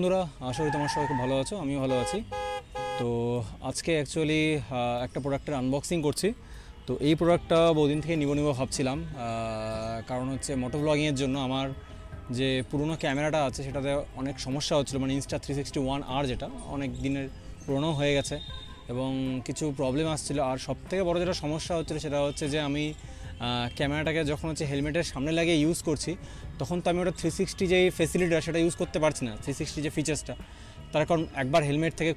বন্ধুরা, আশা করি তোমার সবাই খুব ভালো আছো। আমিও ভালো আছি। তো আজকে অ্যাকচুয়ালি একটা প্রোডাক্টের আনবক্সিং করছি। তো এই প্রোডাক্টটা বহুদিন থেকে নিব ভাবছিলাম, কারণ হচ্ছে মোটো ব্লগিংয়ের জন্য আমার যে পুরনো ক্যামেরাটা আছে সেটাতে অনেক সমস্যা হচ্ছিলো, মানে Insta360 ONE R, যেটা অনেক দিনের পুরনো হয়ে গেছে এবং কিছু প্রবলেম আসছিলো। আর সবথেকে বড় যেটা সমস্যা হচ্ছিলো সেটা হচ্ছে যে আমি ক্যামেরাটাকে যখন হচ্ছে হেলমেটের সামনে লাগিয়ে ইউজ করছি, তখন তো আমি ওটা 360 যেই ফেসিলিটিটা সেটা ইউজ করতে পারছি না, 360 যে ফিচার্সটা। তার কারণ একবার হেলমেট থেকে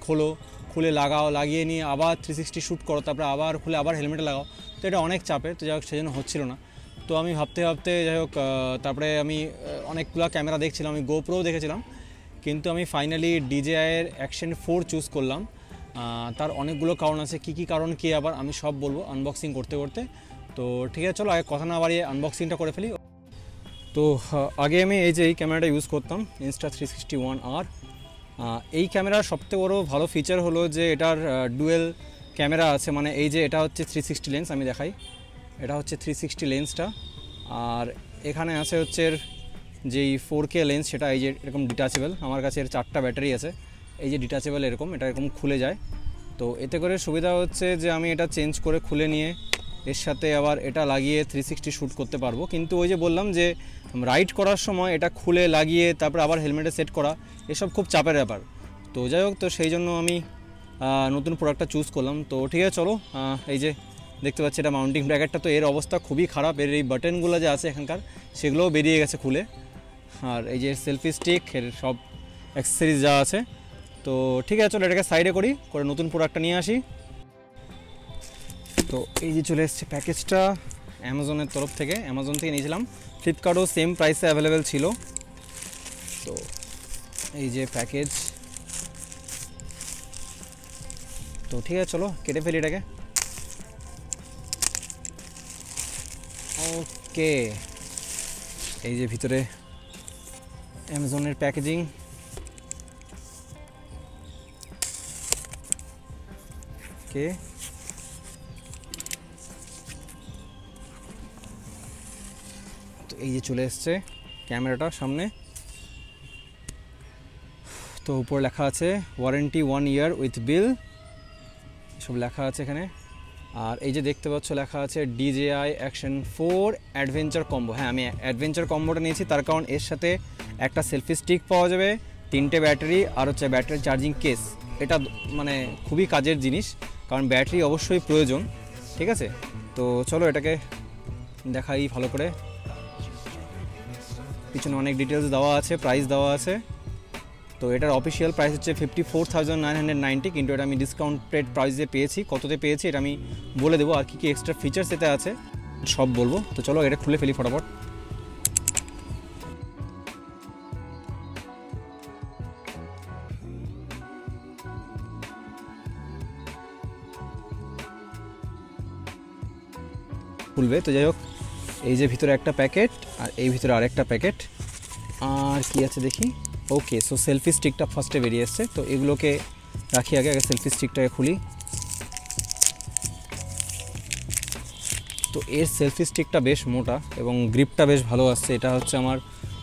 খুলে লাগাও, লাগিয়ে নিয়ে আবার 360 শ্যুট করো, তারপরে আবার খুলে আবার হেলমেটে লাগাও, তো এটা অনেক চাপের। তো যাই হোক, সেজন্য হচ্ছিল না। তো আমি ভাবতে যাই হোক, তারপরে আমি অনেকগুলো ক্যামেরা দেখছিলাম, আমি গোপ্রোও দেখেছিলাম, কিন্তু আমি ফাইনালি DJI-এর অ্যাকশন 4 চুজ করলাম। তার অনেকগুলো কারণ আছে, কি কারণ কি আবার আমি সব বলবো আনবক্সিং করতে করতে। তো ঠিক আছে, চলো আগে কথা না বাড়িয়ে আনবক্সিংটা করে ফেলি। তো আগে আমি এই ক্যামেরাটা ইউজ করতাম, Insta360 ONE R। এই ক্যামেরার সবথেকে বড় ভালো ফিচার হলো যে এটার ডুয়েল ক্যামেরা আছে, মানে এই যে এটা হচ্ছে 360 লেন্স, আমি দেখাই, এটা হচ্ছে 360 লেন্সটা। আর এখানে আছে হচ্ছে এর যেই 4K লেন্স, সেটা এই যে এরকম ডিটাচেবল। আমার কাছে এর 4টা ব্যাটারি আছে, এই যে ডিটাচেবল এরকম, এটা এরকম খুলে যায়। তো এতে করে সুবিধা হচ্ছে যে আমি এটা চেঞ্জ করে খুলে নিয়ে এর সাথে আবার এটা লাগিয়ে 360 শ্যুট করতে পারবো। কিন্তু ওই যে বললাম যে রাইড করার সময় এটা খুলে লাগিয়ে তারপর আবার হেলমেটে সেট করা, এসব খুব চাপের ব্যাপার। তো যাই হোক, তো সেই জন্য আমি নতুন প্রোডাক্টটা চুজ করলাম। তো ঠিক আছে, চলো। এই যে দেখতে পাচ্ছি এটা মাউন্টিং ব্র্যাকেটটা, তো এর অবস্থা খুবই খারাপ। এর এই বাটনগুলো যে আছে এখানকার, সেগুলোও বেরিয়ে গেছে খুলে। আর এই যে সেলফি স্টিক, এর সব অ্যাক্সেসরিজ যা আছে। তো ঠিক আছে, চলো এটাকে সাইডে করে নতুন প্রোডাক্টটা নিয়ে আসি। তো এই যে চলে এসছে প্যাকেজটা অ্যামাজনের তরফ থেকে, অ্যামাজন থেকে নিয়েছিলাম। ফ্লিপকার্টও সেম প্রাইসে অ্যাভেলেবেল ছিল। তো এই যে প্যাকেজ। তো ঠিক আছে, চলো কেটে ফেলি এটাকে। ওকে, এই যে ভিতরে অ্যামাজনের প্যাকেজিং। ওকে, তো এই যে চলে এসছে ক্যামেরাটা সামনে। তো উপরে লেখা আছে ওয়ারেন্টি 1 year উইথ বিল, সব লেখা আছে এখানে। আর এই যে দেখতে পাচ্ছ লেখা আছে DJI অ্যাকশন 4 অ্যাডভেঞ্চার কম্বো। হ্যাঁ, আমি অ্যাডভেঞ্চার কম্বোটা নিয়েছি, তার কারণ এর সাথে একটা সেলফি স্টিক পাওয়া যাবে, 3টে ব্যাটারি, আর হচ্ছে ব্যাটারি চার্জিং কেস। এটা মানে খুবই কাজের জিনিস, কারণ ব্যাটারি অবশ্যই প্রয়োজন। ঠিক আছে, তো চলো এটাকে দেখাই ভালো করে। পিছনে অনেক ডিটেলস দেওয়া আছে, প্রাইস দেওয়া আছে। তো এটার অফিসিয়াল প্রাইস হচ্ছে 54,990, কিন্তু এটা আমি ডিসকাউন্টেড প্রাইসে পেয়েছি। কততে পেয়েছি এটা আমি বলে দেবো, আর কী এক্সট্রা ফিচার্স এতে আছে সব বলবো। তো চলো এটা খুলে ফেলি ফটাফট। খুলবে। তো যাই হোক, এই যে ভিতরে একটা প্যাকেট, আর এই ভিতরে আরেকটা প্যাকেট। আর কি আছে দেখি। ওকে, সো সেলফি স্টিকটা ফার্স্টে বেরিয়ে এসছে। তো এগুলোকে রাখি আগে সেলফি স্টিকটাকে খুলি। তো এর সেলফি স্টিকটা বেশ মোটা এবং গ্রিপটা বেশ ভালো আসছে। এটা হচ্ছে আমার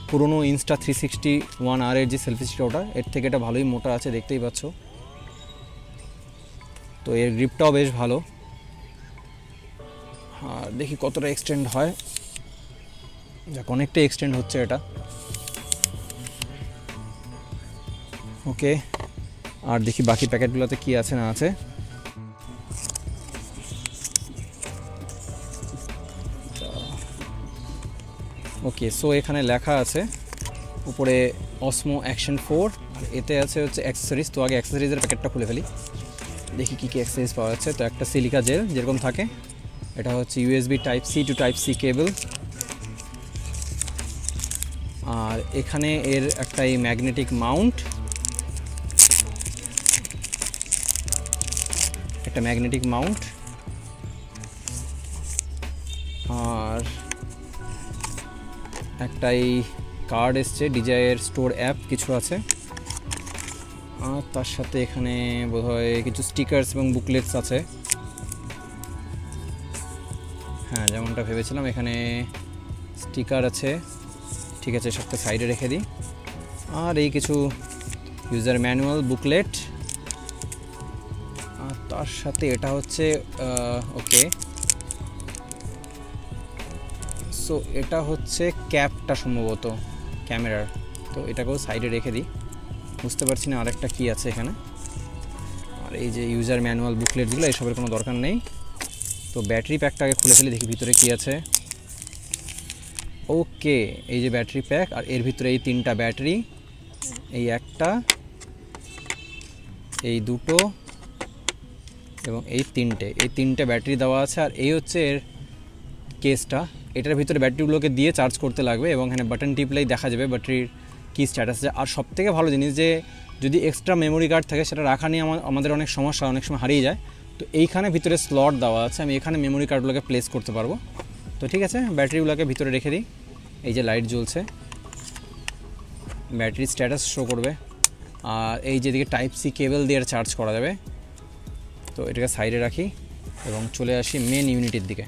পুরনো Insta360 ONE R এর যে সেলফি স্টিক, ওটা এর থেকে এটা ভালোই মোটা আছে, দেখতেই পাচ্ছ। তো এর গ্রিপটাও বেশ ভালো। আর দেখি কতটা এক্সটেন্ড হয়। যাক, অনেকটা এক্সটেন্ড হচ্ছে এটা। ওকে, আর দেখি বাকি প্যাকেটগুলোতে কি আছে না আছে। ওকে, সো এখানে লেখা আছে উপরে অসমো অ্যাকশন 4, আর এতে আছে হচ্ছে অ্যাক্সেসরিজ। তো আগে অ্যাক্সেসরিজের প্যাকেটটা খুলে ফেলি, দেখি কী অ্যাক্সেসরিজ পাওয়া যাচ্ছে। তো একটা সিলিকা জেল যেরকম থাকে, এটা হচ্ছে USB Type-C to Type-C কেবল। আর এখানে এর একটা এই ম্যাগনেটিক মাউন্ট, একটা ম্যাগনেটিক মাউন্ট। আর একটা এই কার্ড এসছে, DJI-এর স্টোর অ্যাপ কিছু আছে। আর তার সাথে এখানে বোধহয় কিছু স্টিকার্স এবং বুকলেটস আছে। হ্যাঁ, যেমনটা ভেবেছিলাম, এখানে স্টিকার আছে। ঠিক আছে, সবটা সাইডে রেখে দিই। আর এই কিছু ইউজার ম্যানুয়াল বুকলেট, আর তার সাথে এটা হচ্ছে ওকে, সো এটা হচ্ছে ক্যাপটা সম্ভবত ক্যামেরার। তো এটাকেও সাইডে রেখে দিই, বুঝতে পারছি না আরেকটা কী আছে এখানে। আর এই যে ইউজার ম্যানুয়াল বুকলেটগুলো এসবের কোনো দরকার নেই। তো ব্যাটারি প্যাকটাকে খুলে ফেলে দেখি ভিতরে কী আছে। ওকে, এই যে ব্যাটারি প্যাক, আর এর ভিতরে এই 3টা ব্যাটারি, এই একটা, এই দুটো এবং এই 3টে ব্যাটারি দেওয়া আছে। আর এই হচ্ছে এর কেসটা, এটার ভিতরে ব্যাটারিগুলোকে দিয়ে চার্জ করতে লাগবে এবং এখানে বাটন টিপলেই দেখা যাবে ব্যাটারির কী স্ট্যাটাস আছে। আর সবথেকে ভালো জিনিস যে যদি এক্সট্রা মেমোরি কার্ড থাকে সেটা রাখা নিয়ে আমাদের অনেক সমস্যা, অনেক সময় হারিয়ে যায়। তো এইখানে ভিতরে স্লট দেওয়া আছে, আমি এখানে মেমোরি কার্ডগুলোকে প্লেস করতে পারবো। তো ঠিক আছে, ব্যাটারিগুলোকে ভিতরে রেখে দিই। এই যে লাইট জ্বলছে, ব্যাটারি স্ট্যাটাস শো করবে। আর এই যেদিকে টাইপ সি কেবল দিয়ে চার্জ করা যাবে। তো এটাকে সাইডে রাখি এবং চলে আসি মেন ইউনিটের দিকে।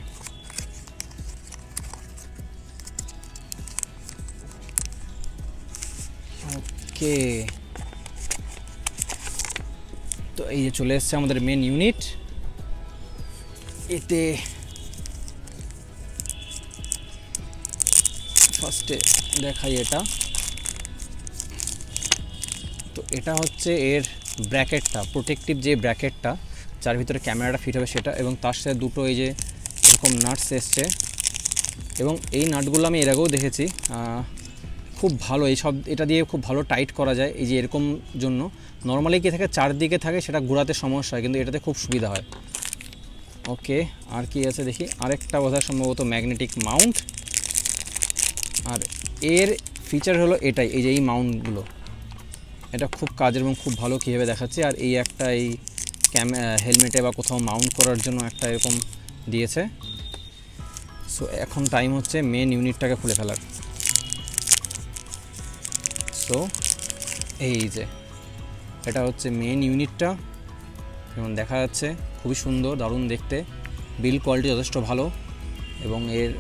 ওকে, তো এই যে চলে এসছে আমাদের মেন ইউনিট। এতে ফার্স্টে দেখাই এটা। তো এটা হচ্ছে এর ব্র্যাকেটটা, প্রোটেক্টিভ যে ব্র্যাকেটটা যার ভিতরে ক্যামেরাটা ফিট হবে সেটা, এবং তার সাথে দুটো এই যে এরকম নাটস এসছে। এবং এই নাটগুলো আমি এর আগেও দেখেছি, খুব ভালো, এটা দিয়ে খুব ভালো টাইট করা যায়। এই যে এরকম জন্য নর্মালি কি থাকে চারদিকে থাকে, সেটা ঘোরাতে সমস্যা হয়, কিন্তু এটাতে খুব সুবিধা হয়। ওকে, আর কি আছে দেখি, আরেকটা বোধহয় সম্ভবত ম্যাগনেটিক মাউন্ট। আর এর ফিচার হলো এটাই, এই যে এই মাউন্টগুলো, এটা খুব কাজের এবং খুব ভালো কীভাবে দেখাচ্ছে। আর এই একটা এই হেলমেটে বা কোথাও মাউন্ট করার জন্য একটা এরকম দিয়েছে। সো এখন টাইম হচ্ছে মেন ইউনিটটাকে খুলে ফেলার। সো এই যে এটা হচ্ছে মেন ইউনিটটা, যেমন দেখা যাচ্ছে খুবই সুন্দর, দারুণ দেখতে, বিল্ড কোয়ালিটি যথেষ্ট ভালো। এবং এর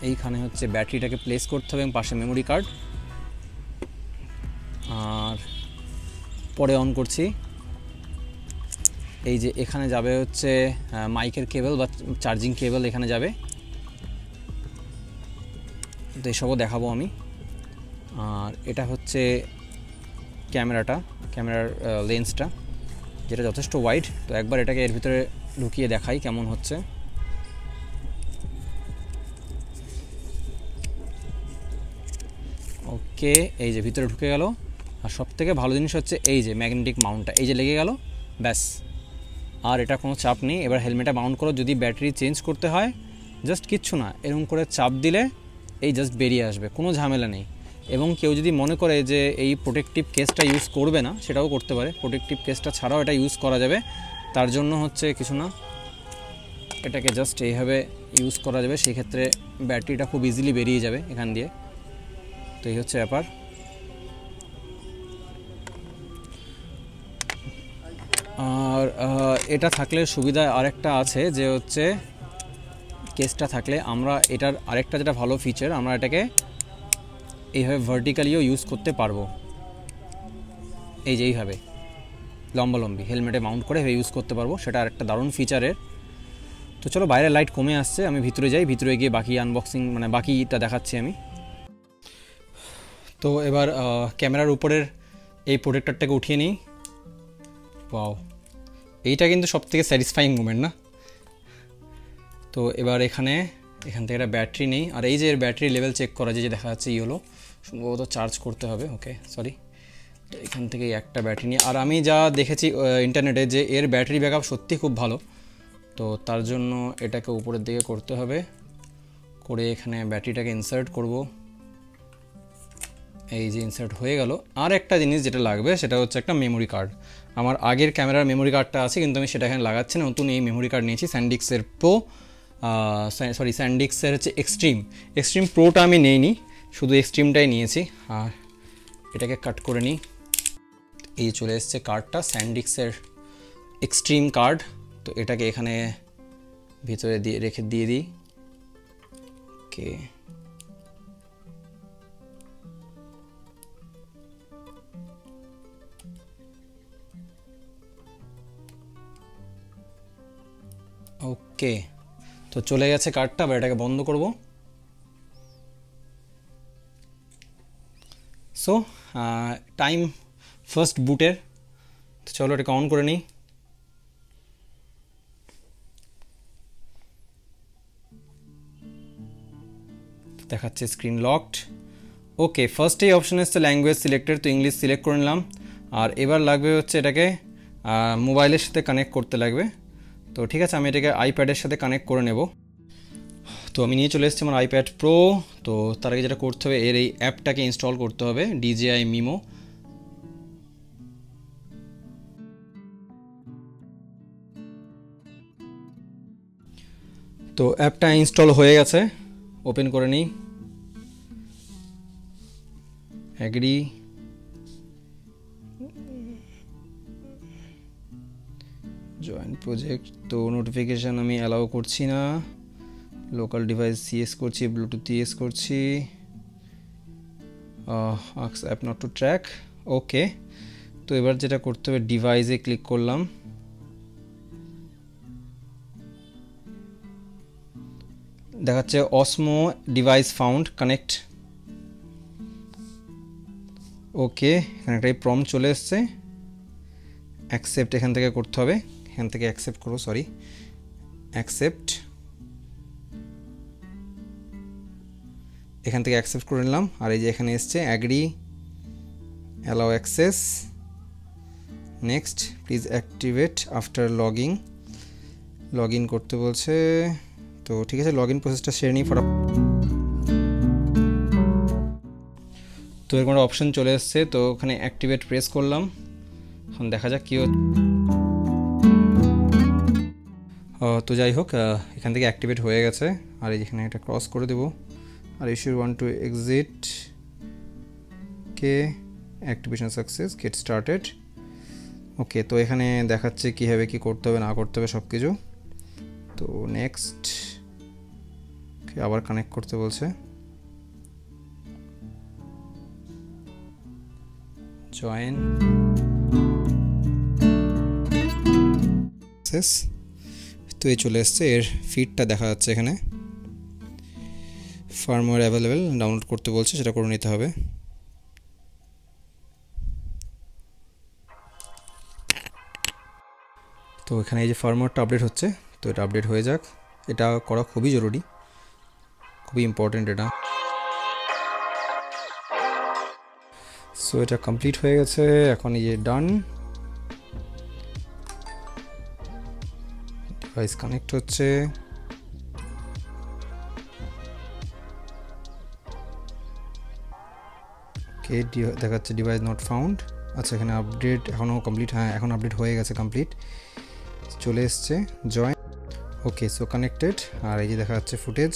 এইখানে হচ্ছে ব্যাটারিটাকে প্লেস করতে হবে এবং পাশে মেমোরি কার্ড। আর পরে অন করছি, এই যে এখানে যাবে হচ্ছে মাইকের কেবল বা চার্জিং কেবল এখানে যাবে। তো এসবও দেখাবো আমি। আর এটা হচ্ছে ক্যামেরার লেন্সটা, যেটা যথেষ্ট ওয়াইড। তো একবার এটাকে এর ভিতরে ঢুকিয়ে দেখাই কেমন হচ্ছে। ওকে, এই যে ভিতরে ঢুকে গেল। আর সবথেকে ভালো জিনিস হচ্ছে এই যে ম্যাগনেটিক মাউন্টটা, এই যে লেগে গেল, ব্যাস। আর এটা কোনো চাপ নেই। এবার হেলমেটটা মাউন্ট করো, যদি ব্যাটারি চেঞ্জ করতে হয় জাস্ট কিচ্ছু না, এরকম করে চাপ দিলে এই জাস্ট বেরিয়ে আসবে, কোনো ঝামেলা নেই। এবং কেউ যদি মনে করে যে এই প্রোটেক্টিভ কেসটা ইউজ করবে না, সেটাও করতে পারে। প্রোটেক্টিভ কেসটা ছাড়াও এটা ইউজ করা যাবে। তার জন্য হচ্ছে কিছু না, এটাকে জাস্ট এইভাবে ইউজ করা যাবে, সেই ক্ষেত্রে ব্যাটারিটা খুব ইজিলি বেরিয়ে যাবে এখান দিয়ে। তো এই হচ্ছে ব্যাপার। আর এটা থাকলে সুবিধা আরেকটা আছে, যে হচ্ছে কেসটা থাকলে আমরা এটার আরেকটা যেটা ভালো ফিচার, আমরা এটাকে এইভাবে ভার্টিক্যালিও ইউজ করতে পারবো। এই যে এইভাবে লম্বালম্বি হেলমেটে মাউন্ট করে ইউজ করতে পারবো, সেটা আরেকটা দারুণ ফিচারের। তো চলো, বাইরের লাইট কমে আসছে, আমি ভিতরে যাই, ভিতরে গিয়ে বাকি আনবক্সিং মানে বাকিটা দেখাচ্ছি আমি। তো এবার ক্যামেরার উপরের এই প্রোটেক্টরটাকে উঠিয়ে নিই। ওয়াও, এইটা কিন্তু সবথেকে স্যাটিসফাইং মোমেন্ট না? তো এবার এখান থেকে একটা ব্যাটারি নেই। আর এই যে এর ব্যাটারি লেভেল চেক করা যে দেখা যাচ্ছে হলো, সম্ভবত চার্জ করতে হবে। ওকে, সরি, এখান থেকে একটা ব্যাটারি নিই। আর আমি যা দেখেছি ইন্টারনেটে, যে এর ব্যাটারি ব্যাকআপ সত্যি খুব ভালো। তো তার জন্য এটাকে উপরের দিকে করতে হবে, করে এখানে ব্যাটারিটাকে ইনসার্ট করব। এই যে ইনসার্ট হয়ে গেল। আর একটা জিনিস যেটা লাগবে সেটা হচ্ছে একটা মেমোরি কার্ড। আমার আগের ক্যামেরার মেমোরি কার্ডটা আছে, কিন্তু আমি সেটা এখানে লাগাচ্ছি না, নতুন এই মেমোরি কার্ড নিয়েছি স্যান্ডিক্সের প্রো, স্যান্ডিক্সের হচ্ছে এক্সট্রিম প্রোটা আমি নেইনি, শুধু এক্সট্রিমটাই নিয়েছি। আর এটাকে কাট করে নিই। এই চলে এসছে কার্ডটা, স্যান্ডিক্সের এক্সট্রিম কার্ড। তো এটাকে এখানে ভিতরে দিয়ে দিই। ওকে, ওকে, তো চলে গেছে কার্ডটা, বা এটাকে বন্ধ করব। সো টাইম ফার্স্ট বুটের, তো চলো এটাকে অন করে নিই। দেখাচ্ছে স্ক্রিন লকড। ওকে, ফার্স্টেই অপশন এসছে ল্যাঙ্গুয়েজ সিলেক্টেড, তো ইংলিশ সিলেক্ট করে নিলাম। আর এবার লাগবে হচ্ছে এটাকে মোবাইলের সাথে কানেক্ট করতে লাগবে। তো ঠিক আছে, আমি এটাকে আইপ্যাডের সাথে কানেক্ট করে নেব। তো আমি নিয়ে চলে এসেছি আমার আইপ্যাড প্রো। তো তার আগে যেটা করতে হবে, এর এই অ্যাপটাকে ইনস্টল করতে হবে, DJI Mimo। তো অ্যাপটা ইনস্টল হয়ে গেছে, ওপেন করে নিই। Agree, join project. তো নোটিফিকেশান আমি অ্যালাউ করছি না, লোকাল ডিভাইস সিএস করছি, ব্লুটুথ ইএস করছি, অ্যাপ নট টু ট্র্যাক। ওকে, তো এবার যেটা করতে হবে, ডিভাইসে ক্লিক করলাম। দেখাচ্ছে অসমো ডিভাইস ফাউন্ড, কানেক্ট। ওকে, এখানে একটা প্রম্পট চলে এসছে, অ্যাকসেপ্ট এখান থেকে করতে হবে, এখান থেকে অ্যাকসেপ্ট করবো, সরি অ্যাকসেপ্ট, এখান থেকে অ্যাকসেপ্ট করে নিলাম। আর এই যে এখানে এসছে agree, allow access, next, please activate after log in করতে বলছে। তো ঠিক আছে, লগ ইন প্রসেসটা সেরে নিই ফটাফট। তো এরকম একটা অপশন চলে এসছে, তো ওখানে অ্যাক্টিভেট প্রেস করলাম। এখন দেখা যাক কী হচ্ছে। তো যাই হোক, এখান থেকে অ্যাক্টিভেট হয়ে গেছে। আর এখানে এটা ক্রস করে দেবো। আর ইস্যু ওয়ান টু এক্সিট, কে অ্যাক্টিভেশন সাকসেস, গেট স্টার্টেড। ওকে, তো এখানে দেখাচ্ছে কীভাবে কী করতে হবে না করতে হবে সব কিছু। তো নেক্সট, আবার কানেক্ট করতে বলছে, জয়েন, তো এই চলে এসছে, এর ফিডটা দেখা যাচ্ছে এখানে। ফার্মওয়্যার অ্যাভেলেবেল, ডাউনলোড করতে বলছে, সেটা করে নিতে হবে। তো এখানে এই যে ফার্মওয়্যারটা আপডেট হচ্ছে, তো এটা আপডেট হয়ে যাক। এটা করা খুবই জরুরি, খুবই ইম্পর্টেন্ট এটা। সো এটা কমপ্লিট হয়ে গেছে, এখন এই যে ডান, ডিভাইস কানেক্ট হচ্ছে। ওকে, দেখাচ্ছে ডিভাইস নট ফাউন্ড। আচ্ছা, এখানে আপডেট এখনও কমপ্লিট, হ্যাঁ এখন আপডেট হয়ে গেছে, কমপ্লিট চলে এসছে, জয়েন। ওকে, সো কানেক্টেড। আর এই যে দেখা যাচ্ছে ফুটেজ,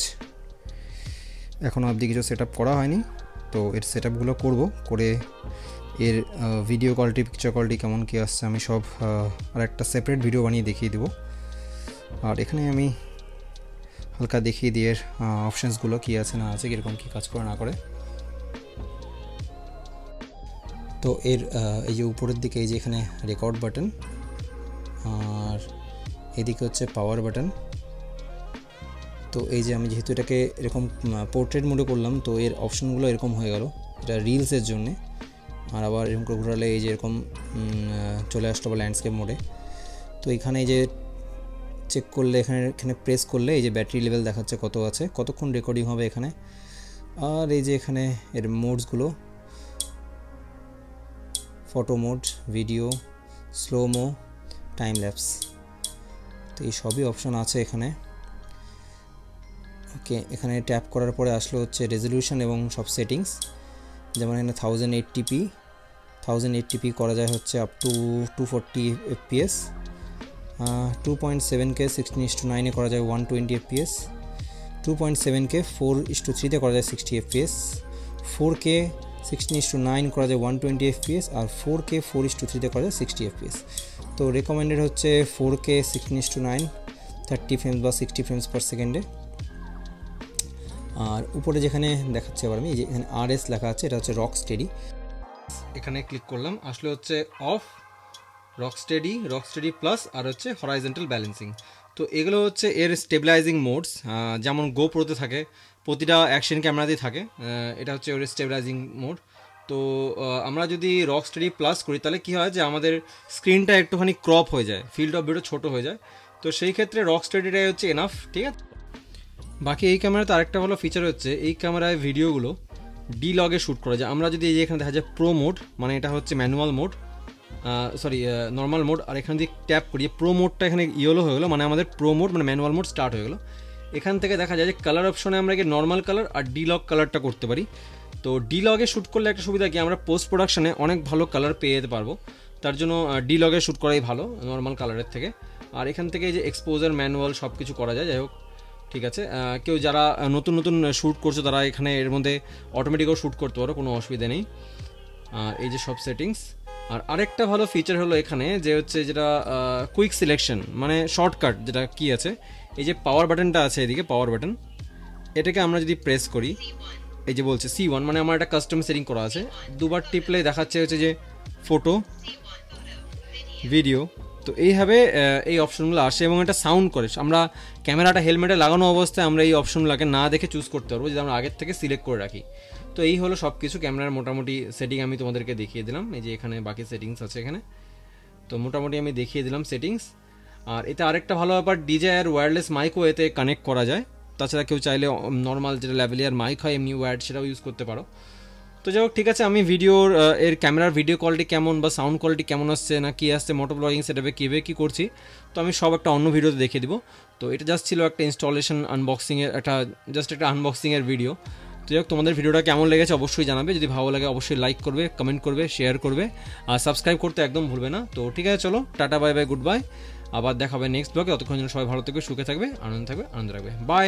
এখনও অবধি কিছু সেট আপ করা হয়নি। তো এর সেট আপগুলো করবো, করে এর ভিডিও কোয়ালিটি, পিকচার কোয়ালিটি কেমন কী আসছে আমি সব আর একটা সেপারেট ভিডিও বানিয়ে দেখিয়ে দেবো। আর এখানে আমি হালকা দেখিয়ে দিয়ে এর অপশানসগুলো কী আছে না আছে, কীরকম কী কাজ করে না করে। তো এর এই যে উপরের দিকে এই যে এখানে রেকর্ড বাটন, আর এদিকে হচ্ছে পাওয়ার বাটন। তো এই যে আমি যেহেতু এটাকে এরকম পোর্ট্রেট মোডে করলাম, তো এর অপশনগুলো এরকম হয়ে গেল, এটা রিলসের জন্যে। আর আবার এরকম করে ঘোরালে এই যে এরকম চলে আসলো বা ল্যান্ডস্কেপ মোডে। তো এখানে এই যে চেক করলে, এখানে প্রেস করলে এই যে ব্যাটারি লেভেল দেখাচ্ছে কত আছে, কতক্ষণ রেকর্ডিং হবে এখানে। আর এই যে এখানে এর মোডসগুলো, photo mode, video, slomo, time lapse, তো এই সবই অপশন আছে এখানে। ওকে, এখানে ট্যাপ করার পরে আসলে হচ্ছে রেজলিউশন এবং সব সেটিংস, যেমন এখানে 1080p করা যায় হচ্ছে আপ টু 240 fps, 2.7K 16:9 করা যায় 120 fps, 2.7K 4:3 করা যায় 60 fps, 4K 16:9 করা যায় 120 fps, আর 4K 4:3 করা যায় 60 fps। তো রেকমেন্ডেড হচ্ছে 4K 16:9 30 ফ্রেমস বা 60 ফ্রেমস পার সেকেন্ডে। আর উপরে যেখানে দেখাচ্ছে আবার আমি, এই যে এখানে RS লেখা আছে, এটা হচ্ছে রক স্টেডি। এখানে ক্লিক করলাম, আসলে হচ্ছে অফ, রক স্টেডি প্লাস, আর হচ্ছে হরাইজন্টাল ব্যালেন্সিং। তো এগুলো হচ্ছে এর স্টেবিলাইজিং মোডস, যেমন গোপ্রোতে থাকে, প্রতিটা অ্যাকশন ক্যামেরাতেই থাকে। এটা হচ্ছে ওর স্টেবিলাইজিং মোড। তো আমরা যদি রকস্টাডি প্লাস করি তাহলে কী হয় যে আমাদের স্ক্রিনটা একটুখানি ক্রপ হয়ে যায়, ফিল্ড অফ ভিউটা ছোটো হয়ে যায়। তো সেই ক্ষেত্রে রকস্টাডিটাই হচ্ছে এনাফ, ঠিক আছে। বাকি এই ক্যামেরাতে আরেকটা ভালো ফিচার হচ্ছে এই ক্যামেরায় ভিডিওগুলো ডিলগে শ্যুট করা যায়। আমরা যদি এই যে এখানে দেখা যায় প্রো মোড, মানে এটা হচ্ছে manual mode, sorry normal mode, আর এখান দিয়ে ট্যাপ করি প্রো মোডটা এখানে ইয়েলো হয়ে গেলো, মানে আমাদের প্রো মোড মানে ম্যানুয়াল মোড স্টার্ট হয়ে গেলো। এখান থেকে দেখা যায় যে কালার অপশনে আমরা নর্মাল কালার আর ডিলগ কালারটা করতে পারি। তো ডিলগে শ্যুট করলে একটা সুবিধা কি, আমরা পোস্ট প্রোডাকশানে অনেক ভালো কালার পেয়ে যেতে পারবো, তার জন্য ডিলগে শ্যুট করাই ভালো নর্মাল কালারের থেকে। আর এখান থেকে যে এক্সপোজার ম্যানুয়াল সব কিছু করা যায়, যাই হোক ঠিক আছে। কেউ যারা নতুন নতুন শ্যুট করছো তারা এখানে এর মধ্যে অটোমেটিকও শ্যুট করতে পারো, কোনো অসুবিধা নেই। আর এই যে সব সেটিংস। আর আরেকটা ভালো ফিচার হলো এখানে যে হচ্ছে যেটা কুইক সিলেকশন, মানে শর্টকাট যেটা কি আছে, এই যে পাওয়ার বাটনটা আছে এদিকে, পাওয়ার বাটন, এটাকে আমরা যদি প্রেস করি, এই যে বলছে C1, মানে আমার একটা কাস্টম সেটিং করা আছে, দুবার টিপলে দেখাচ্ছে হচ্ছে যে ফটো, ভিডিও। তো এইভাবে এই অপশনগুলো আসে এবং এটা সাউন্ড করে। আমরা ক্যামেরাটা হেলমেটে লাগানো অবস্থায় আমরা এই অপশনগুলোকে না দেখে চুজ করতে পারবো, যদি আমরা আগের থেকে সিলেক্ট করে রাখি। তো এই হলো সব কিছু ক্যামেরার মোটামুটি সেটিং আমি তোমাদেরকে দেখিয়ে দিলাম। এই যে এখানে বাকি সেটিংস আছে এখানে, তো মোটামুটি আমি দেখিয়ে দিলাম সেটিংস। আর এতে আরেকটা ভালো ব্যাপার, DJI এর ওয়্যারলেস মাইকও এতে কানেক্ট করা যায়। তাছাড়া কেউ চাইলে নর্মাল যেটা ল্যাভেলিয়ার মাইক হয় এমনি ওয়্যার্ড, সেটাও ইউজ করতে পারো। তো যাই হোক ঠিক আছে, আমি ভিডিওর এর ক্যামেরার ভিডিও কোয়ালিটি কেমন বা সাউন্ড কোয়ালিটি কেমন আসছে না কী আসছে, মোটো ব্লগিং সেটআপে কীভাবে কী করছি, তো আমি সব একটা অন্য ভিডিওতে দেখিয়ে দিব। তো এটা জাস্ট ছিল একটা ইনস্টলেশন আনবক্সিংয়ের একটা আনবক্সিংয়ের ভিডিও। তো যাই হোক, তোমাদের ভিডিওটা কেমন লেগেছে অবশ্যই জানাবে, যদি ভালো লাগে অবশ্যই লাইক করবে, কমেন্ট করবে, শেয়ার করবে, আর সাবস্ক্রাইব করতে একদম ভুলবে না। তো ঠিক আছে, চলো tata, bye bye, good bye, আবার দেখাবে নেক্সট ব্লগে। ততক্ষণ যেন সবাই ভালো থাকবে, সুখে থাকবে, আনন্দ থাকবে, আনন্দ রাখবে, বাই।